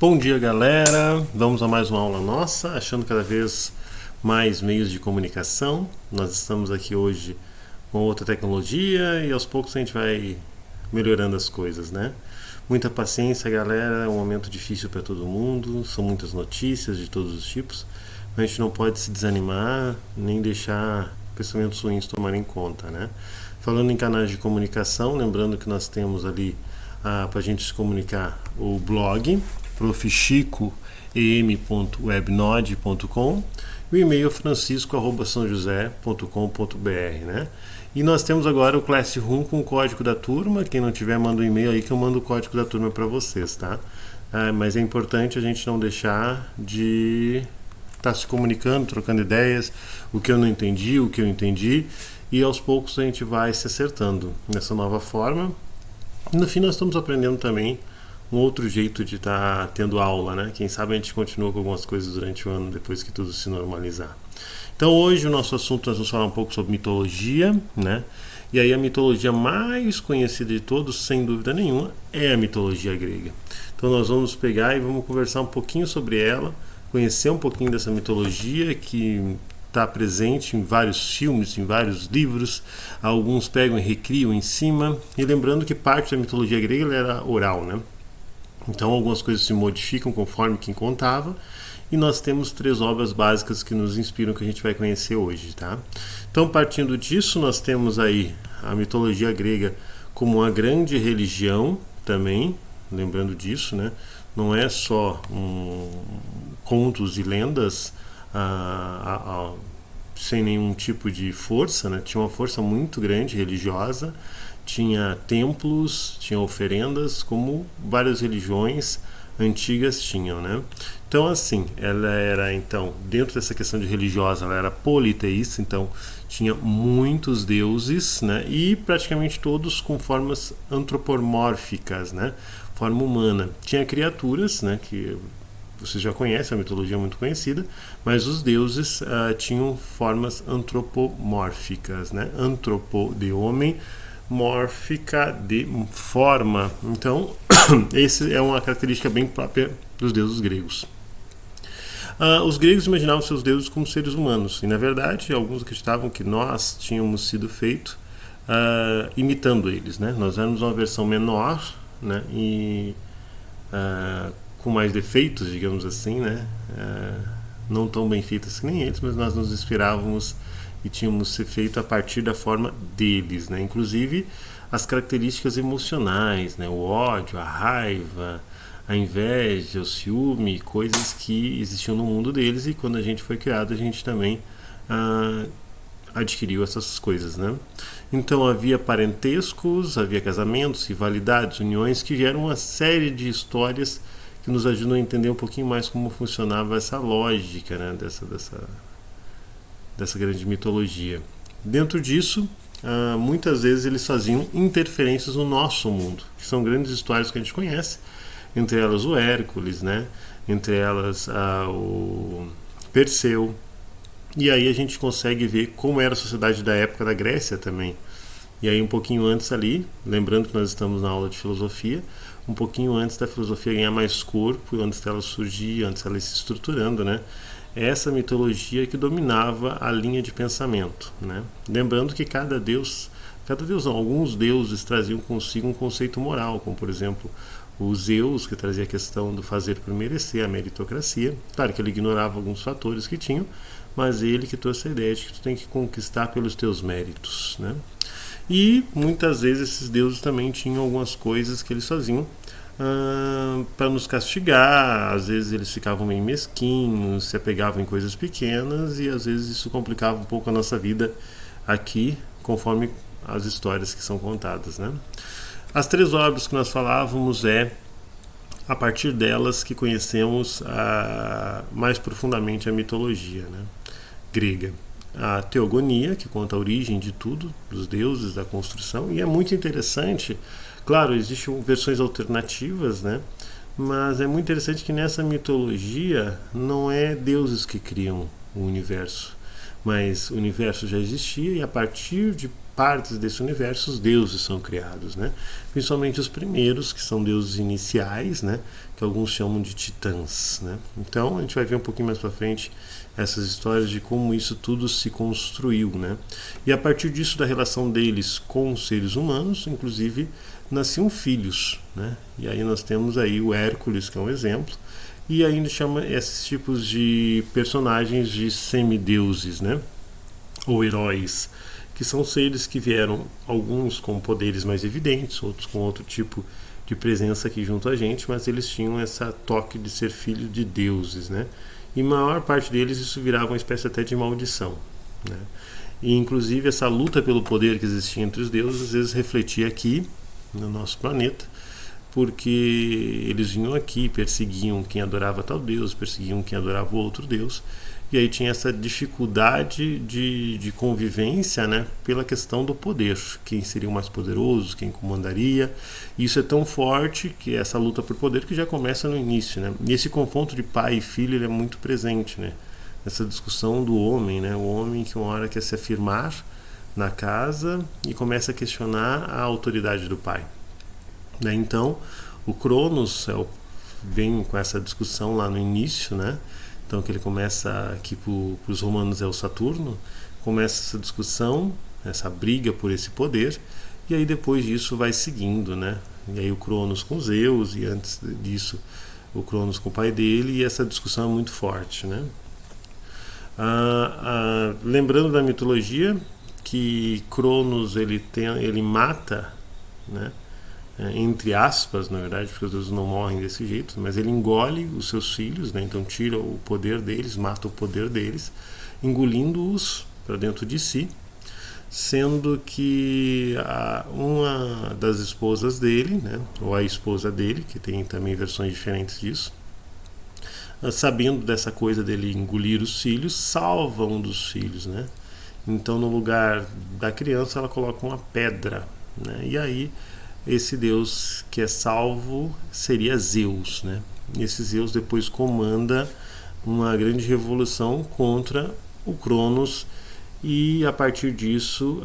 Bom dia, galera! Vamos a mais uma aula nossa, achando cada vez mais meios de comunicação. Nós estamos aqui hoje com outra tecnologia e aos poucos a gente vai melhorando as coisas, né? Muita paciência, galera, é um momento difícil para todo mundo, são muitas notícias de todos os tipos, mas a gente não pode se desanimar nem deixar pensamentos ruins tomarem conta, né? Falando em canais de comunicação, lembrando que nós temos ali para a gente se comunicar o blog profchicoem.webnode.com e o e-mail francisco@saojosé.com.br, né? E nós temos agora o Classroom com o código da turma. Quem não tiver, manda um e-mail aí que eu mando o código da turma para vocês, tá? Mas é importante a gente não deixar de estar se comunicando, trocando ideias, o que eu não entendi, o que eu entendi, e aos poucos a gente vai se acertando nessa nova forma. E no fim nós estamos aprendendo também um outro jeito de estar tendo aula, né? Quem sabe a gente continua com algumas coisas durante o ano depois que tudo se normalizar. Então hoje o nosso assunto nós vamos falar um pouco sobre mitologia, né? E aí a mitologia mais conhecida de todos, sem dúvida nenhuma, é a mitologia grega. Então nós vamos pegar e vamos conversar um pouquinho sobre ela, conhecer um pouquinho dessa mitologia que está presente em vários filmes, em vários livros. Alguns pegam e recriam em cima. E lembrando que parte da mitologia grega ela era oral, né? Então algumas coisas se modificam conforme quem contava, e nós temos 3 obras básicas que nos inspiram, que a gente vai conhecer hoje, tá? Então, partindo disso, nós temos aí a mitologia grega como uma grande religião também, lembrando disso, né? Não é só contos e lendas sem nenhum tipo de força, né? Tinha uma força muito grande religiosa, tinha templos, tinha oferendas, como várias religiões antigas tinham, né? Então, assim, ela era, então, dentro dessa questão de religiosa, ela era politeísta, então tinha muitos deuses, né? E praticamente todos com formas antropomórficas, né? Forma humana. Tinha criaturas, né? Que vocês já conhecem, a mitologia é muito conhecida, mas os deuses tinham formas antropomórficas, né? Antropo de homem, mórfica de forma. Então, essa é uma característica bem própria dos deuses gregos. Os gregos imaginavam seus deuses como seres humanos, e na verdade alguns acreditavam que nós tínhamos sido feitos imitando eles, né? Nós éramos uma versão menor, né? E com mais defeitos, digamos assim, né? Não tão bem feitas que nem eles, mas nós nos inspirávamos e tínhamos ser feito a partir da forma deles, né? Inclusive as características emocionais, né? O ódio, a raiva, a inveja, o ciúme, coisas que existiam no mundo deles, e quando a gente foi criado a gente também adquiriu essas coisas, né? Então havia parentescos, havia casamentos, rivalidades, uniões, que geram uma série de histórias que nos ajudam a entender um pouquinho mais como funcionava essa lógica, né? Dessa grande mitologia. Dentro disso, muitas vezes eles faziam interferências no nosso mundo, que são grandes histórias que a gente conhece, entre elas o Hércules, né? Entre elas o Perseu. E aí a gente consegue ver como era a sociedade da época da Grécia também. E aí um pouquinho antes ali, lembrando que nós estamos na aula de filosofia, um pouquinho antes da filosofia ganhar mais corpo, antes dela surgir, antes dela ir se estruturando, né? Essa mitologia que dominava a linha de pensamento, né? Lembrando que cada deus não, alguns deuses traziam consigo um conceito moral, como por exemplo o Zeus, que trazia a questão do fazer por merecer, a meritocracia. Claro que ele ignorava alguns fatores que tinham, mas ele que trouxe a ideia de que tu tem que conquistar pelos teus méritos, né? E muitas vezes esses deuses também tinham algumas coisas que eles faziam para nos castigar. Às vezes eles ficavam meio mesquinhos, se apegavam em coisas pequenas, e às vezes isso complicava um pouco a nossa vida aqui, conforme as histórias que são contadas, né? As 3 obras que nós falávamos a partir delas que conhecemos mais profundamente a mitologia, né? Grega. A Teogonia, que conta a origem de tudo, dos deuses, da construção, e é muito interessante. Claro, existem versões alternativas, né? Mas é muito interessante que nessa mitologia não é deuses que criam o universo, mas o universo já existia, e a partir de partes desse universo os deuses são criados, né? Principalmente os primeiros, que são deuses iniciais, né? Que alguns chamam de titãs, né? Então a gente vai ver um pouquinho mais para frente essas histórias de como isso tudo se construiu, né? E a partir disso, da relação deles com os seres humanos, inclusive nasciam filhos, né? E aí nós temos aí o Hércules, que é um exemplo, e ainda chama esses tipos de personagens de semideuses, né? Ou heróis, que são seres que vieram, alguns com poderes mais evidentes, outros com outro tipo de presença aqui junto a gente, mas eles tinham essa toque de ser filho de deuses, né? E a maior parte deles isso virava uma espécie até de maldição, né? E inclusive essa luta pelo poder que existia entre os deuses às vezes refletia aqui no nosso planeta, porque eles vinham aqui, perseguiam quem adorava tal deus, perseguiam quem adorava outro deus, e aí tinha essa dificuldade de convivência, né, pela questão do poder, quem seria o mais poderoso, quem comandaria. E isso é tão forte, que essa luta por poder, que já começa no início, né? E esse confronto de pai e filho, ele é muito presente, né? Essa discussão do homem, né? O homem que uma hora quer se afirmar na casa e começa a questionar a autoridade do pai, né? Então o Cronos vem com essa discussão lá no início, né? Então que ele começa aqui para os romanos é o Saturno, começa essa discussão, essa briga por esse poder, e aí depois disso vai seguindo, né? E aí o Cronos com Zeus, e antes disso o Cronos com o pai dele, e essa discussão é muito forte, né? Lembrando da mitologia que Cronos ele mata, né? Entre aspas, na verdade, porque os deuses não morrem desse jeito, mas ele engole os seus filhos, né? Então tira o poder deles, mata o poder deles, engolindo-os para dentro de si, sendo que uma das esposas dele, né? Ou a esposa dele, que tem também versões diferentes disso, sabendo dessa coisa dele engolir os filhos, salva um dos filhos, né? Então no lugar da criança ela coloca uma pedra, né? E aí esse deus que é salvo seria Zeus, né? E esse Zeus depois comanda uma grande revolução contra o Cronos, e a partir disso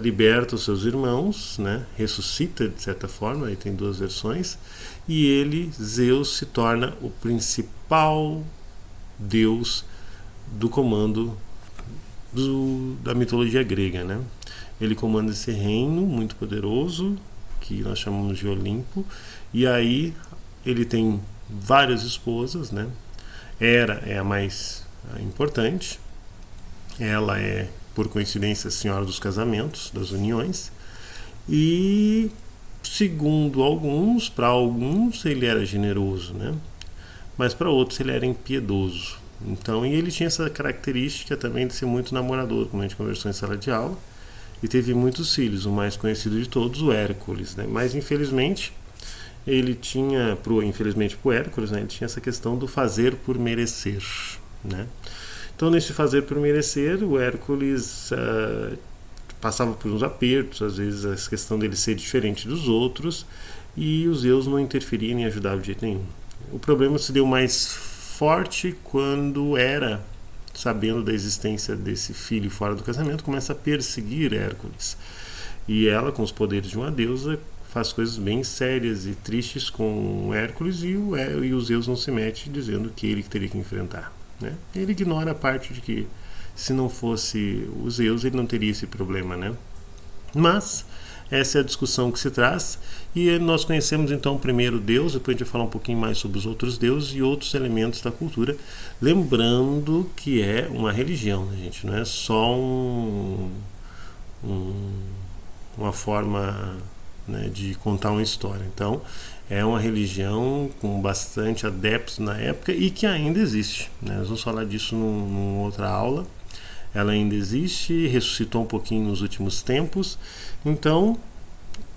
liberta os seus irmãos, né? Ressuscita de certa forma, aí tem duas versões, e ele, Zeus, se torna o principal deus do comando da mitologia grega, né? Ele comanda esse reino muito poderoso, que nós chamamos de Olimpo, e aí ele tem várias esposas, né? Hera é a mais importante, ela é, por coincidência, a senhora dos casamentos, das uniões, e segundo alguns, para alguns ele era generoso, né? Mas para outros ele era impiedoso. Então, e ele tinha essa característica também de ser muito namorador, como a gente conversou em sala de aula, e teve muitos filhos, o mais conhecido de todos, o Hércules, né? Mas infelizmente ele tinha, infelizmente para o Hércules, né, ele tinha essa questão do fazer por merecer, né? Então nesse fazer por merecer, o Hércules passava por uns apertos, às vezes a questão dele ser diferente dos outros, e os Zeus não interferiam nem ajudavam de jeito nenhum. O problema se deu mais forte quando Hera, sabendo da existência desse filho fora do casamento, começa a perseguir Hércules. E ela, com os poderes de uma deusa, faz coisas bem sérias e tristes com Hércules, e o Zeus não se mete, dizendo que ele teria que enfrentar, né? Ele ignora a parte de que se não fosse o Zeus ele não teria esse problema, né? Mas essa é a discussão que se traz, e nós conhecemos então o primeiro deus, depois a gente vai falar um pouquinho mais sobre os outros deuses e outros elementos da cultura, lembrando que é uma religião, né, gente? Não é só uma forma, né, de contar uma história. Então é uma religião com bastante adeptos na época e que ainda existe, né? Nós vamos falar disso numa outra aula. Ela ainda existe, ressuscitou um pouquinho nos últimos tempos. Então,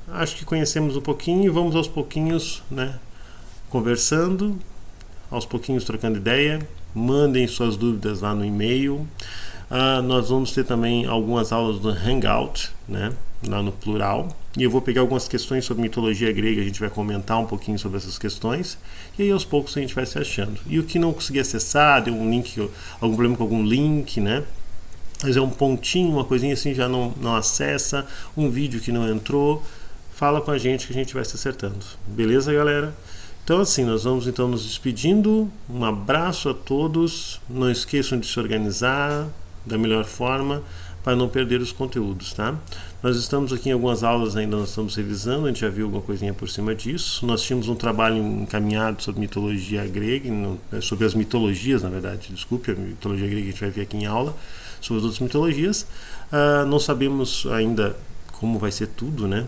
acho que conhecemos um pouquinho e vamos aos pouquinhos, né, conversando, aos pouquinhos trocando ideia. Mandem suas dúvidas lá no e-mail. Nós vamos ter também algumas aulas do Hangout, né, lá no plural. E eu vou pegar algumas questões sobre mitologia grega, a gente vai comentar um pouquinho sobre essas questões, e aí aos poucos a gente vai se achando. E o que não conseguir acessar, deu um link, algum problema com algum link, né? mas é um pontinho, uma coisinha assim, já não acessa, um vídeo que não entrou, fala com a gente que a gente vai se acertando. Beleza, galera? Então assim, nós vamos então nos despedindo. Um abraço a todos. Não esqueçam de se organizar da melhor forma para não perder os conteúdos, tá? Nós estamos aqui em algumas aulas ainda, nós estamos revisando, a gente já viu alguma coisinha por cima disso. Nós tínhamos um trabalho encaminhado sobre mitologia grega, sobre as mitologias, na verdade, desculpe, a mitologia grega a gente vai ver aqui em aula, sobre as outras mitologias. Não sabemos ainda como vai ser tudo, né?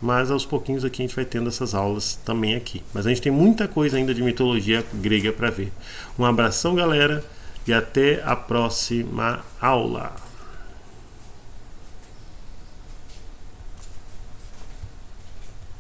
Mas aos pouquinhos aqui a gente vai tendo essas aulas também aqui. Mas a gente tem muita coisa ainda de mitologia grega para ver. Um abração, galera, e até a próxima aula.